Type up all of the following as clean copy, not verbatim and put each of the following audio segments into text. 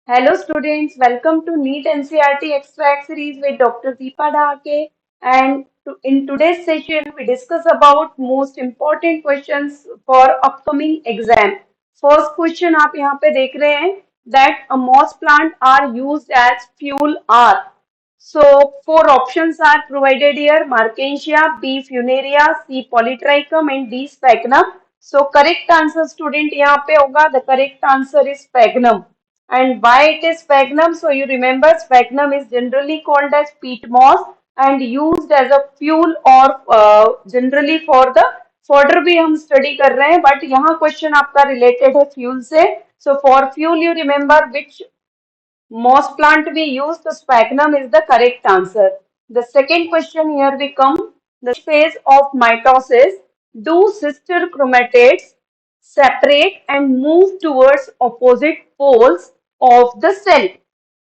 Hello students, welcome to NEET NCRT Extract series with Dr. Deepa Dahake. In today's session, we discuss about most important questions for upcoming exam. First question आप यहाँ पे देख रहे हैं that a moss plant are used as fuel are. So four options are provided here: Markensia, B. Funaria, C. Polytrichum, and D. Sphagnum. So correct answer student यहाँ पे होगा. The correct answer is sphagnum. And why it is sphagnum? So you remember sphagnum is generally called as peat moss and used as a fuel or generally for the fodder भी हम study कर रहे हैं. But यहाँ question आपका related है fuel से. So for fuel you remember which moss plant we use, the sphagnum is the correct answer. The second question here we come. The phase of mitosis, do sister chromatids separate and move towards opposite poles of the cell?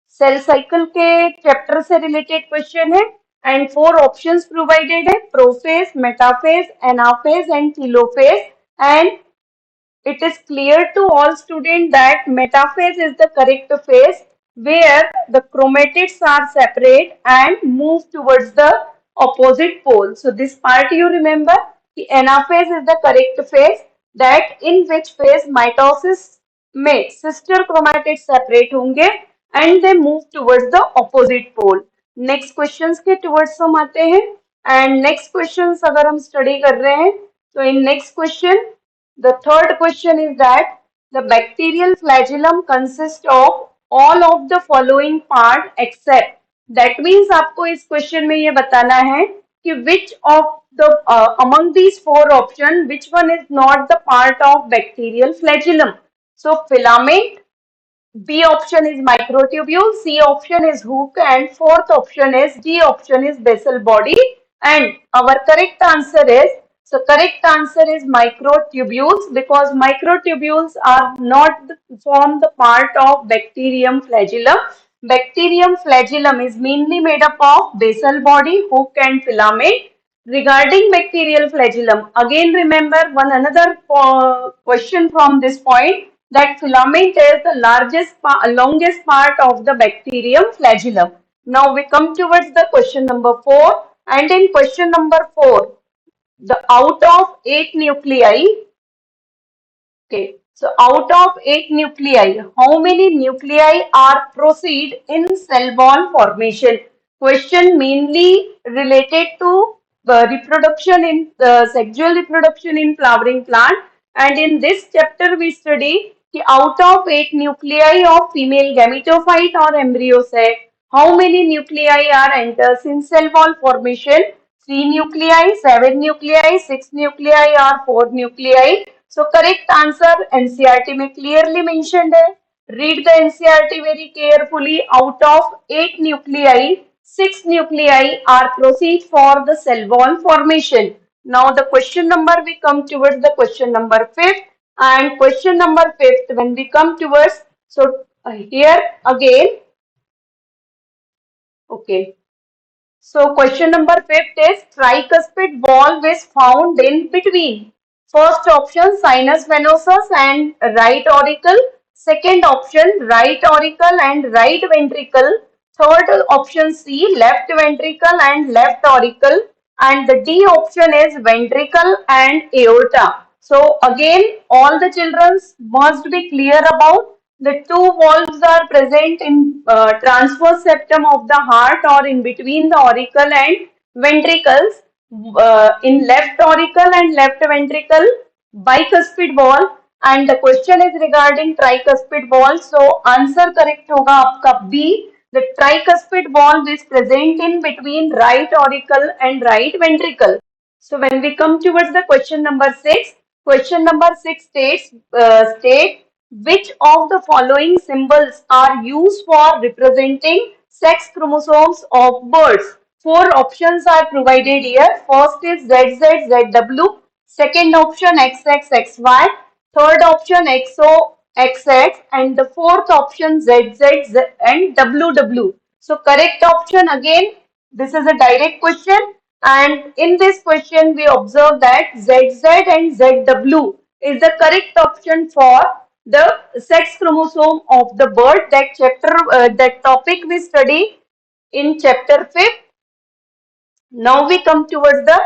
Cell cycle के chapter से related question है and four options provided है: prophase, metaphase, anaphase and telophase. And it is clear to all students that metaphase is the correct phase where the chromatids are separate and move towards the opposite pole. So this part you remember. The anaphase is the correct phase that in which phase mitosis में sister chromatids separate होंगे and they move towards the opposite pole. Next questions के towards हम आते हैं and next questions अगर हम study कर रहे हैं तो in next question the third question is that the bacterial flagellum consists of all of the following part except. That means आपको इस question में ये बताना है कि which of the among these four options which one is not the part of bacterial flagellum. So filament, B option is microtubule, C option is hook, and fourth option is D option is basal body. And our correct answer is, so correct answer is microtubules because microtubules are not form the part of bacterium flagellum. Bacterium flagellum is mainly made up of basal body, hook, and filament. Regarding bacterial flagellum, again remember one another question from this point that filament is the longest part of the bacterium flagellum. Now we come towards the question number 4, and in question number 4, the out of 8 nuclei, okay, so out of 8 nuclei, how many nuclei are proceed in cell wall formation? Question mainly related to reproduction in sexual reproduction in flowering plant, and in this chapter we study कि out of 8 nuclei of female gametophyte or embryo sac, how many nuclei are enters in cell wall formation? 3 nuclei, 7 nuclei, 6 nuclei or 4 nuclei. So correct answer NCERT में clearly mentioned है. Read the NCERT very carefully. Out of 8 nuclei, 6 nuclei are proceed for the cell wall formation. Now the question number we come towards the question number 5th, and question number 5th when we come towards, so here again, okay. So question number 5th is tricuspid valve is found in between. First option sinus venosus and right auricle. Second option right auricle and right ventricle. Third option C left ventricle and left auricle. And the D option is ventricle and aorta. So again all the children must be clear about the two valves are present in transverse septum of the heart or in between the auricle and ventricles. In left auricle and left ventricle, bicuspid valve, and the question is regarding tricuspid valve. So answer correct होगा आपका B. The tricuspid valve is present in between right auricle and right ventricle. So when we come towards the question number 6, question number 6 state which of the following symbols are used for representing sex chromosomes of birds? Four options are provided here. First is ZZ, ZW. Second option XX, XY. Third option XO, XX. And the fourth option ZZ and WW. So correct option again, this is a direct question. And in this question, we observe that ZZ and ZW is the correct option for the sex chromosome of the bird. That chapter, that topic we study in chapter 5th. Now we come towards the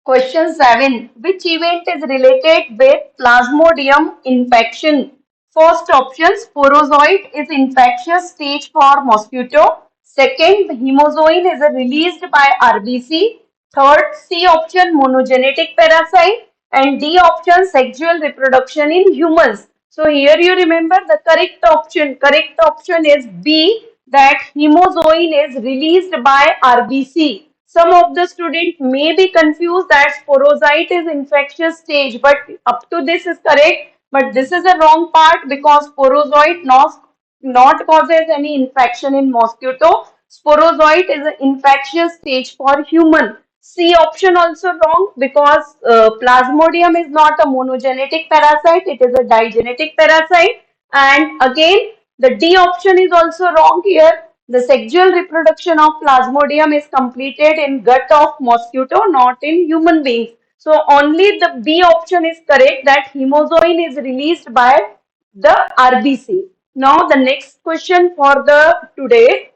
question 7. Which event is related with Plasmodium infection? First option, sporozoite is infectious stage for mosquito. Second, hemozoin is released by RBC. Third, C option, monogenetic parasite. And D option, sexual reproduction in humans. So here you remember the correct option. Correct option is B, that hemozoin is released by RBC. Some of the students may be confused that sporozoite is infectious stage, but up to this is correct. But this is a wrong part because sporozoite not causes any infection in mosquito. Sporozoite is an infectious stage for human. C option also wrong because Plasmodium is not a monogenetic parasite, it is a digenetic parasite. And again, the D option is also wrong here. The sexual reproduction of Plasmodium is completed in gut of mosquito, not in human beings. So only the B option is correct, that hemozoin is released by the RBC. Now the next question for the today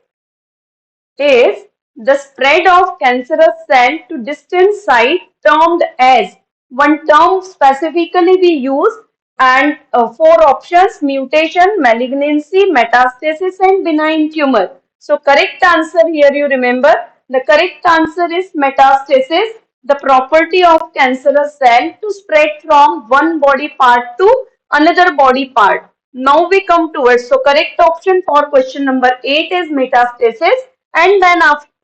is the spread of cancerous cell to distant site termed as. One term specifically we use, and four options: mutation, malignancy, metastasis and benign tumor. So correct answer here you remember, the correct answer is metastasis, the property of cancerous cell to spread from one body part to another body part. Now we come towards, so correct option for question number 8 is metastasis. And then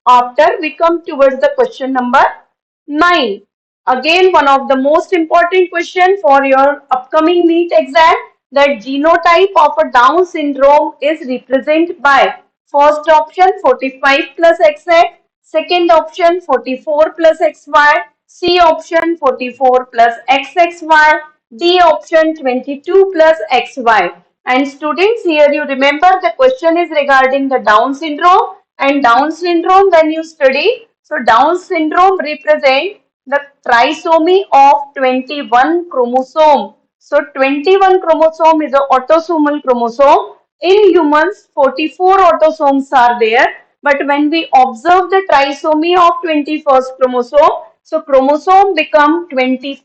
after we come towards the question number 9. Again, one of the most important question for your upcoming NEET exam, that genotype of a Down syndrome is represented by first option 45 plus XX, second option 44 plus XY, C option 44 plus XXY, D option 22 plus XY. And students, here you remember the question is regarding the Down syndrome, and Down syndrome when you study, so Down syndrome represent the trisomy of 21 chromosome. So 21 chromosome is a autosomal chromosome. In humans, 44 autosomes are there. But when we observe the trisomy of 21st chromosome, so chromosome become 45.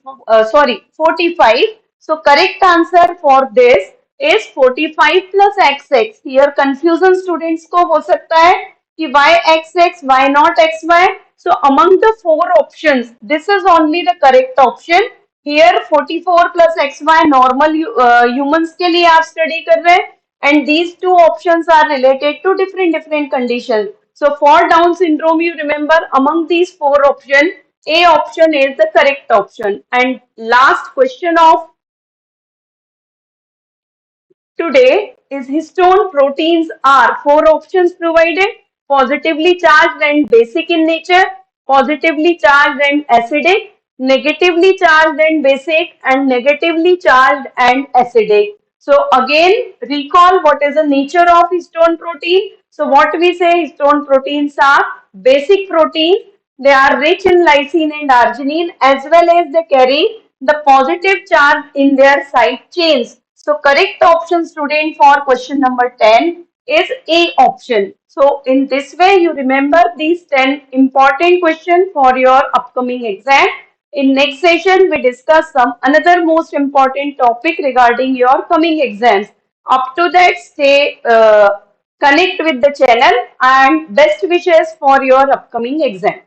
So correct answer for this is 45 plus XX. Here confusion students को हो सकता है कि why XX, why not XY. So among the four options, this is only the correct option. Here 44 plus XY normal humans के लिए आप study कर रहे हैं, and these two options are related to different conditions. So for Down syndrome, you remember among these four options, A option is the correct option. And last question of today is histone proteins are four options provided: positively charged and basic in nature, positively charged and acidic, negatively charged and basic, and negatively charged and acidic. So again, recall what is the nature of histone protein. So what we say, histone proteins are basic proteins. They are rich in lysine and arginine, as well as they carry the positive charge in their side chains. So correct option student for question number 10 is A option. So in this way you remember these 10 important questions for your upcoming exam. In next session we discuss some another most important topic regarding your coming exams. Up to that, stay connect with the channel, and best wishes for your upcoming exam.